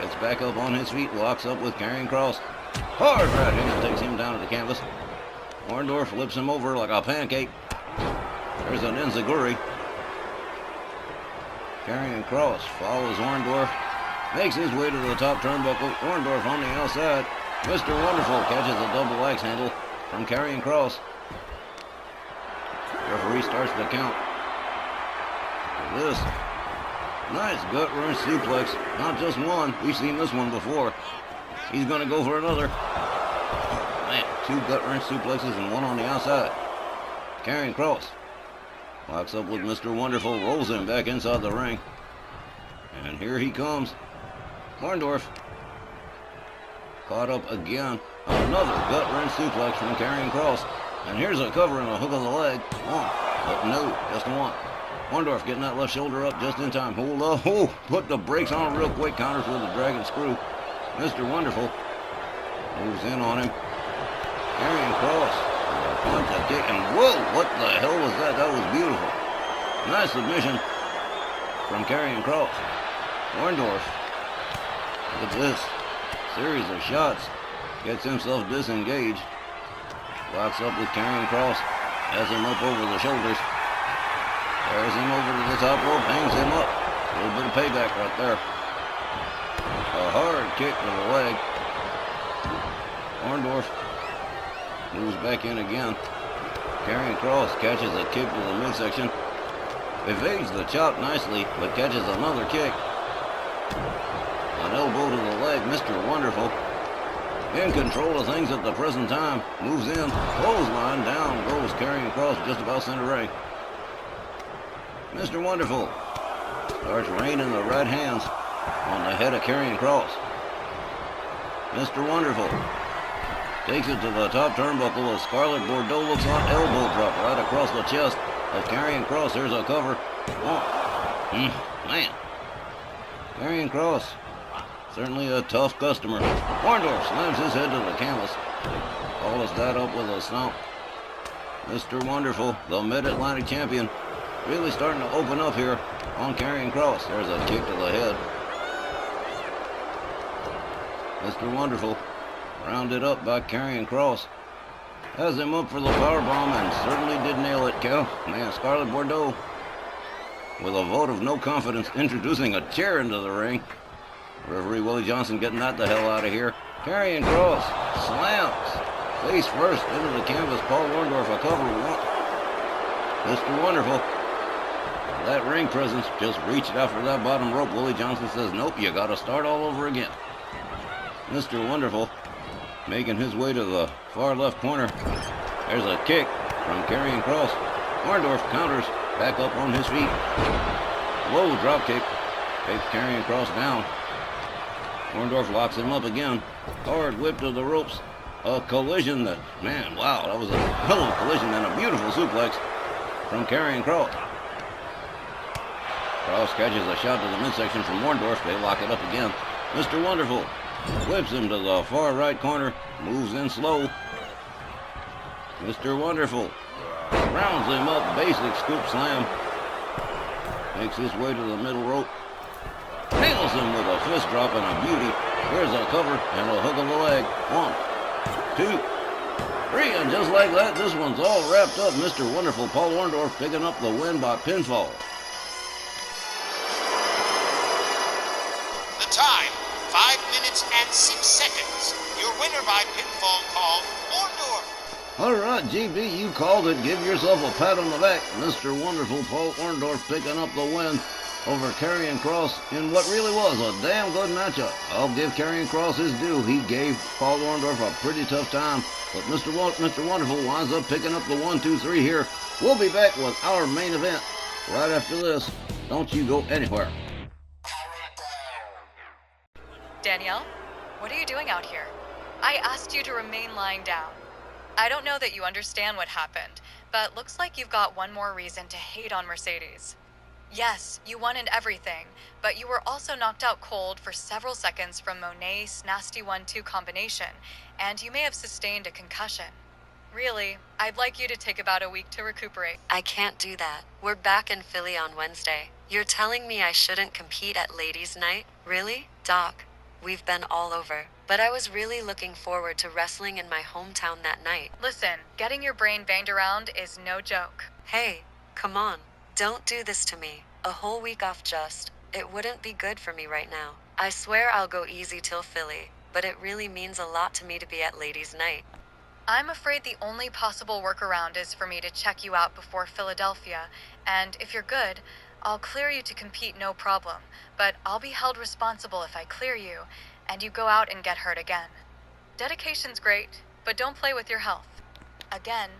gets back up on his feet, locks up with Karrion Kross. Hard right hand takes him down to the canvas. Orndorff flips him over like a pancake. There's an enziguri. Karrion Kross follows Orndorff, makes his way to the top turnbuckle. Orndorff on the outside. Mr. Wonderful catches a double axe handle from Karrion Kross. Referee starts the count. This Nice gut wrench suplex. Not just one. We've seen this one before. He's going to go for another. Man, 2 gut wrench suplexes and one on the outside. Karrion Kross locks up with Mr. Wonderful, rolls him back inside the ring. And here he comes. Orndorff caught up again. Another gut wrench suplex from Karrion Kross. And here's a cover and a hook of the leg. One, but no, just one. Orndorff getting that left shoulder up just in time. Hold up, put the brakes on real quick. Counters with the dragon screw. Mr. Wonderful moves in on him. Karrion Kross, a punch, a kick, and whoa, what the hell was that? That was beautiful. Nice submission from Karrion Kross. Orndorff, look at this. Series of shots. Gets himself disengaged. Locks up with Karrion Kross. Has him up over the shoulders. Carries him over to the top rope. Hangs him up. A little bit of payback right there. A hard kick to the leg. Orndorff moves back in again. Karrion Kross catches a kick to the midsection. Evades the chop nicely, but catches another kick. An elbow to the leg. Mr. Wonderful in control of things at the present time. Moves in. Clothesline. Down goes Karrion Kross just about center ring. Mr. Wonderful starts raining the right hands on the head of Karrion Kross. Mr. Wonderful takes it to the top turnbuckle as Scarlett Bordeaux looks on. Elbow drop right across the chest of Karrion Kross. There's a cover. Man. Karrion Kross, certainly a tough customer. Orndorff slams his head to the canvas. Follows that up with a stomp. Mr. Wonderful, the Mid-Atlantic champion, really starting to open up here on Karrion Kross. There's a kick to the head. Mr. Wonderful, rounded up by Karrion Kross. Has him up for the powerbomb and certainly did nail it, Cal. Man, Scarlett Bordeaux, with a vote of no confidence, introducing a chair into the ring. Referee Willie Johnson getting that the hell out of here. Karrion Kross slams face first into the canvas. Paul Orndorff a cover one. Mr. Wonderful, that ring presence, just reached out for that bottom rope. Willie Johnson says, nope, you got to start all over again. Mr. Wonderful making his way to the far left corner. There's a kick from Karrion Kross. Orndorff counters, back up on his feet. Low drop kick takes Karrion Kross down. Orndorff locks him up again. Hard whip to the ropes. A collision that, man, wow, that was a hell of a collision and a beautiful suplex from Karrion Kross. Kross catches a shot to the midsection from Orndorff. They lock it up again. Mr. Wonderful whips him to the far right corner. Moves in slow. Mr. Wonderful rounds him up. Basic scoop slam. Makes his way to the middle rope. Nails him with a fist drop and a beauty. Here's a cover and a hook of the leg. 1, 2, 3, and just like that, this one's all wrapped up. Mr. Wonderful, Paul Orndorff, picking up the win by pinfall. The time, 5 minutes and 6 seconds. Your winner by pinfall call, Orndorff. All right, GB, you called it. Give yourself a pat on the back. Mr. Wonderful, Paul Orndorff, picking up the win over Karrion Kross in what really was a damn good matchup. I'll give Karrion Kross his due. He gave Paul Orndorff a pretty tough time, but Mr. Wonderful winds up picking up the 1, 2, 3 here. We'll be back with our main event right after this. Don't you go anywhere. Danielle, what are you doing out here? I asked you to remain lying down. I don't know that you understand what happened, but looks like you've got one more reason to hate on Mercedes. Yes, you won in everything, but you were also knocked out cold for several seconds from Monet's nasty 1-2 combination, and you may have sustained a concussion. Really, I'd like you to take about a week to recuperate. I can't do that. We're back in Philly on Wednesday. You're telling me I shouldn't compete at Ladies' Night? Really? Doc, we've been all over. But I was really looking forward to wrestling in my hometown that night. Listen, getting your brain banged around is no joke. Hey, come on. Don't do this to me. A whole week off it wouldn't be good for me right now. I swear I'll go easy till Philly, but it really means a lot to me to be at Ladies' Night. I'm afraid the only possible workaround is for me to check you out before Philadelphia, and if you're good, I'll clear you to compete no problem, but I'll be held responsible if I clear you, and you go out and get hurt again. Dedication's great, but don't play with your health. Again,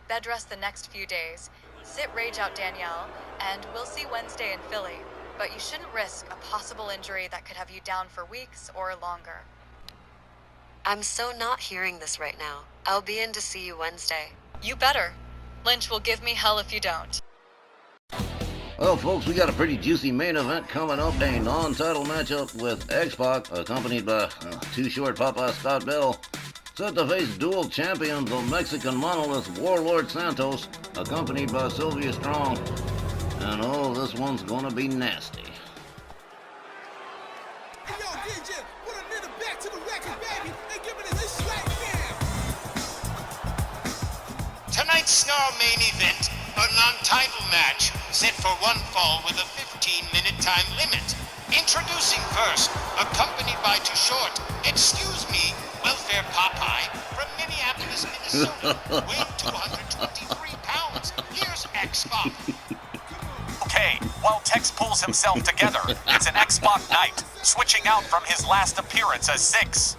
bed rest the next few days, sit rage out Danielle, and we'll see Wednesday in Philly, but you shouldn't risk a possible injury that could have you down for weeks or longer. I'm so not hearing this right now. I'll be in to see you Wednesday. You better. Lynch will give me hell if you don't. Well, folks, we got a pretty juicy main event coming up. A non-title matchup with X-Pac, accompanied by Too Short Papa Scott Bell, set to face dual champion, the Mexican monolith Rwl Santos, accompanied by Sylvia Strong. And oh, this one's gonna be nasty. Hey, yo, DJ, put a little back to the record, baby, and give me this right now. Tonight's Snarl main event, a non-title match, set for one fall with a 15-minute time limit. Introducing first, accompanied by Too Short, excuse me, Welfare Popeye, from Minneapolis, Minnesota, weighing 223 pounds. Here's X-Pac. Okay, while Tex pulls himself together, it's an X-Pac night, switching out from his last appearance as 6.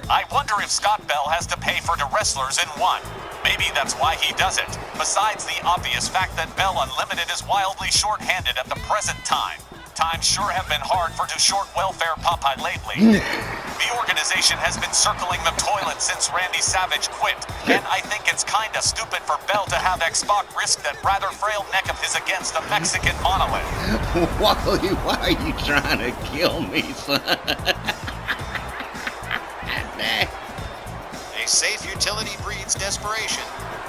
I wonder if Scott Bell has to pay for the wrestlers in one. Maybe that's why he does it, besides the obvious fact that Bell Unlimited is wildly short-handed at the present time. Times sure have been hard for Too Short Welfare Popeye lately. The organization has been circling the toilet since Randy Savage quit, and I think it's kinda stupid for Bell to have X-Pac risk that rather frail neck of his against the Mexican monolith. Why are you trying to kill me, son? A safe utility breeds desperation,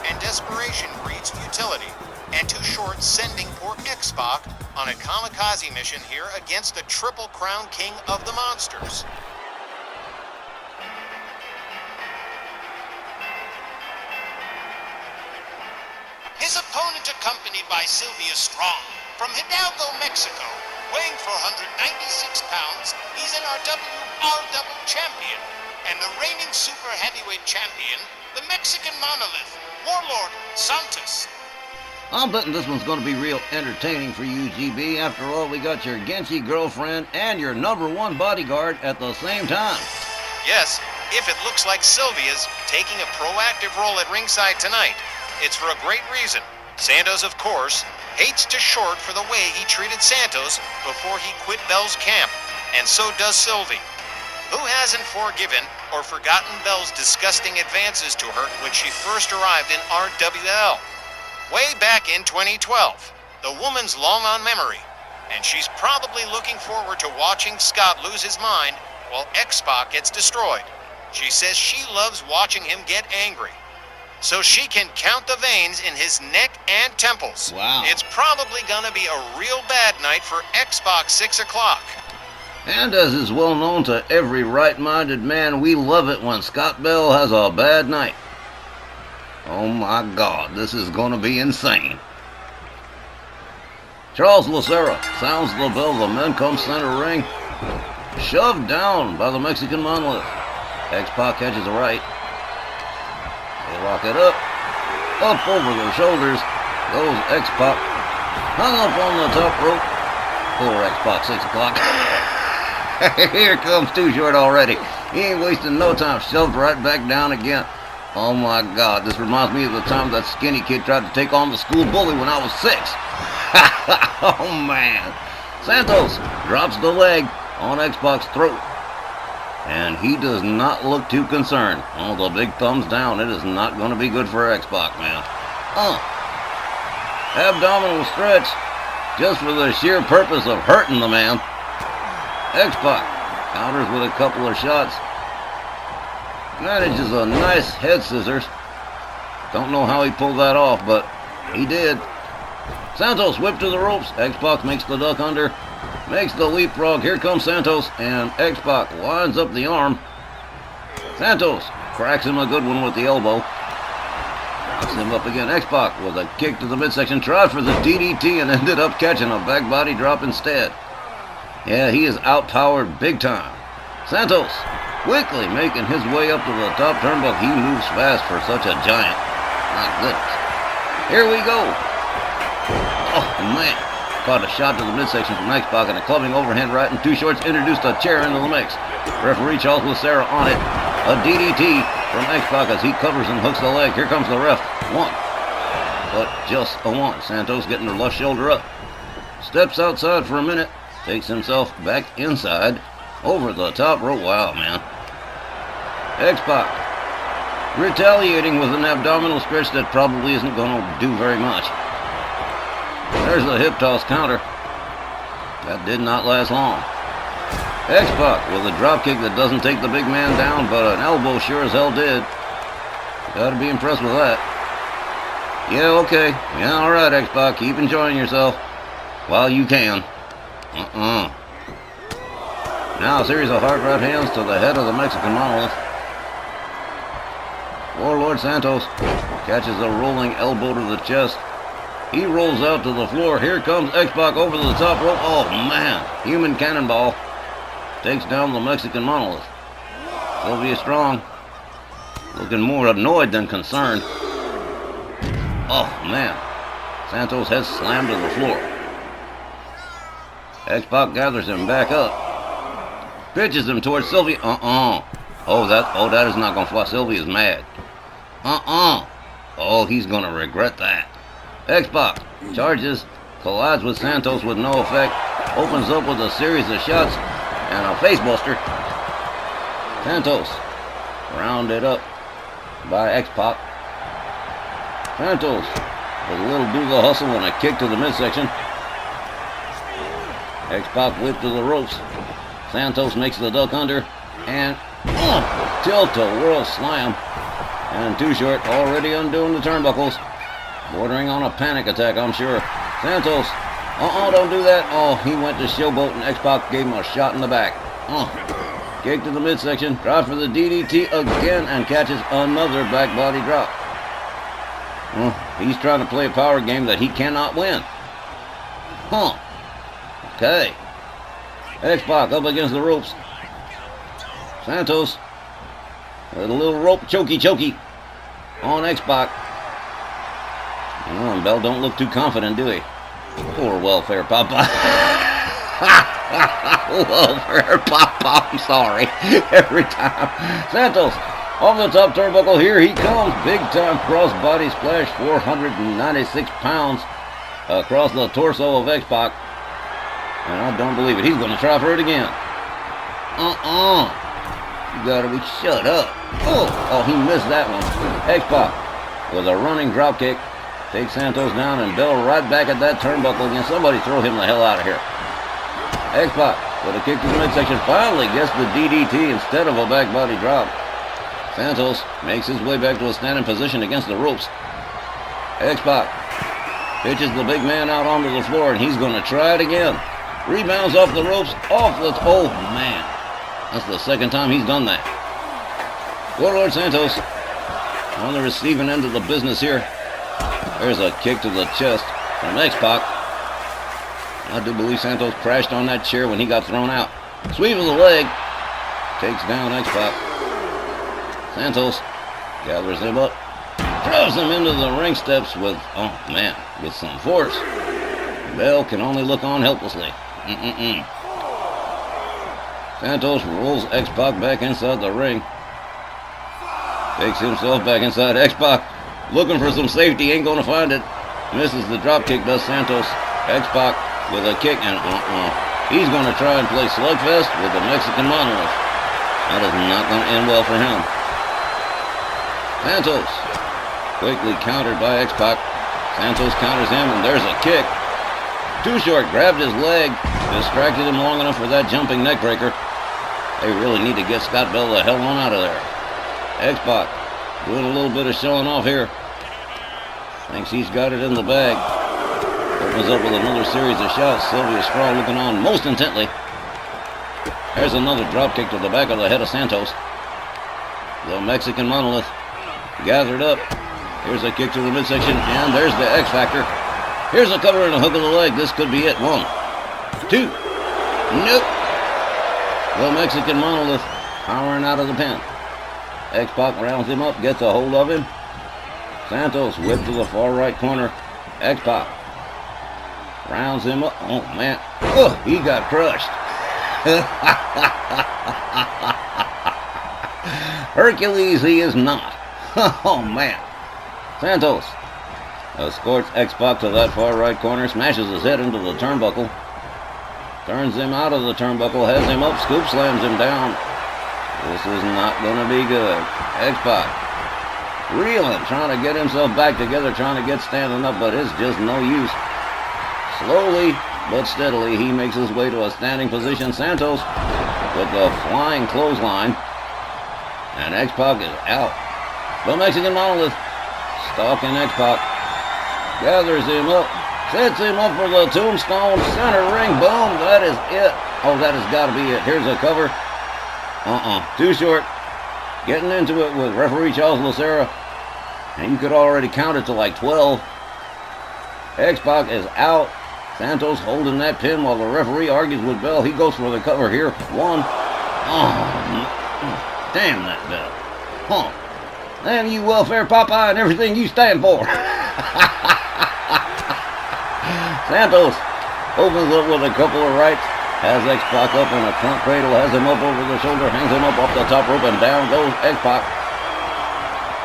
and desperation breeds futility. And Too Short sending poor X-Pac on a kamikaze mission here against the Triple Crown King of the Monsters. His opponent accompanied by Sylvia Strong, from Hidalgo, Mexico, weighing 496 pounds, he's an RW champion, and the reigning super heavyweight champion, the Mexican monolith, Warlord Santos. I'm betting this one's going to be real entertaining for you, GB. After all, we got your Genchi girlfriend and your #1 bodyguard at the same time. Yes, if it looks like Sylvia's taking a proactive role at ringside tonight, it's for a great reason. Santos, of course, hates Too Short for the way he treated Santos before he quit Bell's camp, and so does Sylvie. Who hasn't forgiven or forgotten Bell's disgusting advances to her when she first arrived in RWL? Way back in 2012. The woman's long on memory, and she's probably looking forward to watching Scott lose his mind while X-Pac gets destroyed. She says she loves watching him get angry, so she can count the veins in his neck and temples. Wow. It's probably gonna be a real bad night for X-Pac 6 o'clock. And as is well known to every right-minded man, we love it when Scott Bell has a bad night. Oh my God, this is going to be insane. Charles Lucera sounds the bell. The men come center ring. Shoved down by the Mexican monolith. X-Pac catches a right. They lock it up. Up over their shoulders goes X-Pac. Hung up on the top rope. Poor X-Pac 6 o'clock. Here comes Too Short already. He ain't wasting no time. Shoved right back down again. Oh my God, this reminds me of the time that skinny kid tried to take on the school bully when I was 6. Oh man. Santos drops the leg on X-Pac's throat. And he does not look too concerned. Oh, the big thumbs down. It is not going to be good for X-Pac, man. Abdominal stretch just for the sheer purpose of hurting the man. X-Pac counters with a couple of shots. Manages a nice head scissors. Don't know how he pulled that off, but he did. Santos whipped to the ropes. X-Pac makes the duck under. Makes the leapfrog. Here comes Santos, and X-Pac winds up the arm. Santos cracks him a good one with the elbow. Knocks him up again. X-Pac with a kick to the midsection. Tried for the DDT and ended up catching a back body drop instead. Yeah, he is outpowered big time. Santos quickly making his way up to the top turnbuckle. He moves fast for such a giant. My goodness. Here we go. Oh, man. spot a shot to the midsection from X-Pac, and a clubbing overhand right, and Too Short's introduced a chair into the mix. Referee Charles Lucera on it. A DDT from X-Pac as he covers and hooks the leg. Here comes the ref. One. But just a one. Santos getting her left shoulder up. Steps outside for a minute. Takes himself back inside. Over the top rope. Wow, man. X-Pac retaliating with an abdominal stretch that probably isn't going to do very much. There's the hip toss counter. That did not last long. X-Pac with a drop kick that doesn't take the big man down, but an elbow sure as hell did. Gotta be impressed with that. Yeah, okay. Yeah, alright, X-Pac. Keep enjoying yourself while you can. Now a series of hard right hands to the head of the Mexican monolith. Warlord Santos catches a rolling elbow to the chest. He rolls out to the floor. Here comes X-Pac over the top rope. Oh, man. Human cannonball. Takes down the Mexican monolith. Sylvia Strong looking more annoyed than concerned. Oh, man. Santos has slammed to the floor. X-Pac gathers him back up. Pitches him towards Sylvia. Oh, that is not going to fly. Sylvia's mad. Oh, he's going to regret that. X-Pac charges, collides with Santos with no effect, opens up with a series of shots and a facebuster. Santos rounded up by X-Pac. Santos with a little do the hustle and a kick to the midsection. X-Pac whipped to the ropes. Santos makes the duck under and tilt-a-whirl slam. And Too Short already undoing the turnbuckles. Bordering on a panic attack, I'm sure. Santos. Don't do that. Oh, he went to showboat and X-Pac gave him a shot in the back. Kick to the midsection. Drop for the DDT again and catches another back body drop. He's trying to play a power game that he cannot win. Okay. X-Pac up against the ropes. Santos with a little rope chokey on X-Pac. And Bell don't look too confident, do he? Poor Welfare Papa. Welfare Papa, I'm sorry. Every time. Santos off the top turnbuckle, here he comes. Big time cross body splash, 496 pounds across the torso of X-Pac. And I don't believe it. He's going to try for it again. You gotta be shut up. Oh, he missed that one. X-Pac with a running drop kick. Takes Santos down and Bell right back at that turnbuckle again. Somebody throw him the hell out of here. X-Pac with a kick to the midsection. Finally gets the DDT instead of a back body drop. Santos makes his way back to a standing position against the ropes. X-Pac pitches the big man out onto the floor and he's going to try it again. Rebounds off the ropes. Oh, man. That's the second time he's done that. Warlord Santos on the receiving end of the business here. There's a kick to the chest from X-Pac. I do believe Santos crashed on that chair when he got thrown out. Sweep of the leg. Takes down X-Pac. Santos gathers him up. Throws him into the ring steps with some force. Bell can only look on helplessly. Santos rolls X-Pac back inside the ring. Takes himself back inside. X-Pac looking for some safety, ain't gonna find it. Misses the drop kick, does Santos. X-Pac with a kick and he's gonna try and play slugfest with the Mexican monolith. That is not gonna end well for him. Santos quickly countered by X-Pac. Santos counters him and there's a kick. Too Short grabbed his leg, distracted him long enough for that jumping neck breaker. They really need to get Scott Bell the hell on out of there. X-Pac doing a little bit of showing off here. Thinks he's got it in the bag. Opens up with another series of shots. Sylvia Strong looking on most intently. There's another drop kick to the back of the head of Santos. The Mexican monolith gathered up. Here's a kick to the midsection, and there's the X Factor. Here's a cover and a hook of the leg. This could be it. 1, 2. Nope. The Mexican monolith powering out of the pen. X-Pac rounds him up, gets a hold of him. Santos whipped to the far right corner. X-Pac Rounds him up. Oh, man. Oh, he got crushed. Hercules, he is not. Oh, man. Santos escorts X-Pac to that far right corner, smashes his head into the turnbuckle, turns him out of the turnbuckle, has him up, scoop slams him down. This is not going to be good. X-Pac reeling, trying to get himself back together, trying to get standing up, but it's just no use. Slowly but steadily, he makes his way to a standing position. Santos with the flying clothesline, and X-Pac is out. The Mexican Monolith stalking X-Pac, gathers him up, sets him up for the tombstone, center ring, boom, that is it. Oh, that has got to be it. Here's a cover. Too short. Getting into it with referee Charles Lucera, and you could already count it to like 12. X-Pac is out. Santos holding that pin while the referee argues with Bell. He goes for the cover here. One. Oh, damn that Bell. Huh. Damn you, welfare Popeye, and everything you stand for. Santos opens up with a couple of rights, has X-Pac up in a front cradle, has him up over the shoulder, hangs him up off the top rope, and down goes X-Pac.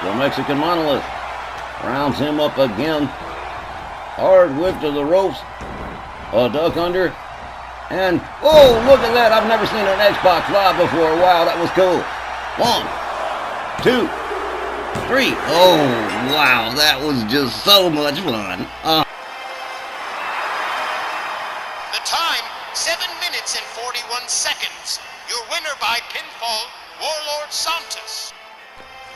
The Mexican Monolith rounds him up again. Hard whip to the ropes, a duck under, and oh, look at that. I've never seen an X-Pac fly before. Wow, that was cool. 1, 2, 3. Oh, wow, that was just so much fun. The time, 7 minutes and 41 seconds. Your winner by pinfall, Warlord Santos.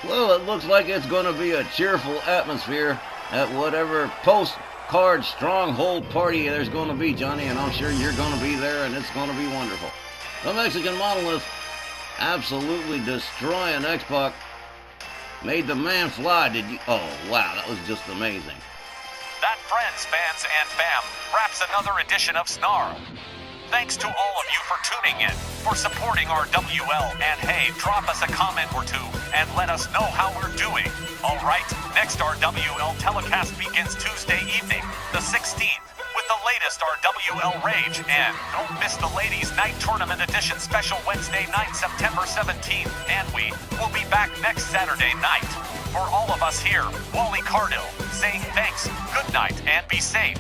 Well, it looks like it's going to be a cheerful atmosphere at whatever post-card stronghold party there's going to be, Johnny, and I'm sure you're going to be there, and it's going to be wonderful. The Mexican Monolith absolutely destroying X-Pac. Made the man fly, did you? Oh, wow, that was just amazing. That, friends, fans, and fam, wraps another edition of Snarl. Thanks to all of you for tuning in, for supporting our WL, and hey, drop us a comment or two and let us know how we're doing. All right, next our WL telecast begins Tuesday evening, the 16th, with the latest RWL Rage, and don't miss the Ladies Night Tournament Edition special Wednesday night, September 17th, and we will be back next Saturday night. For all of us here, Wally Cardell, saying thanks, good night, and be safe.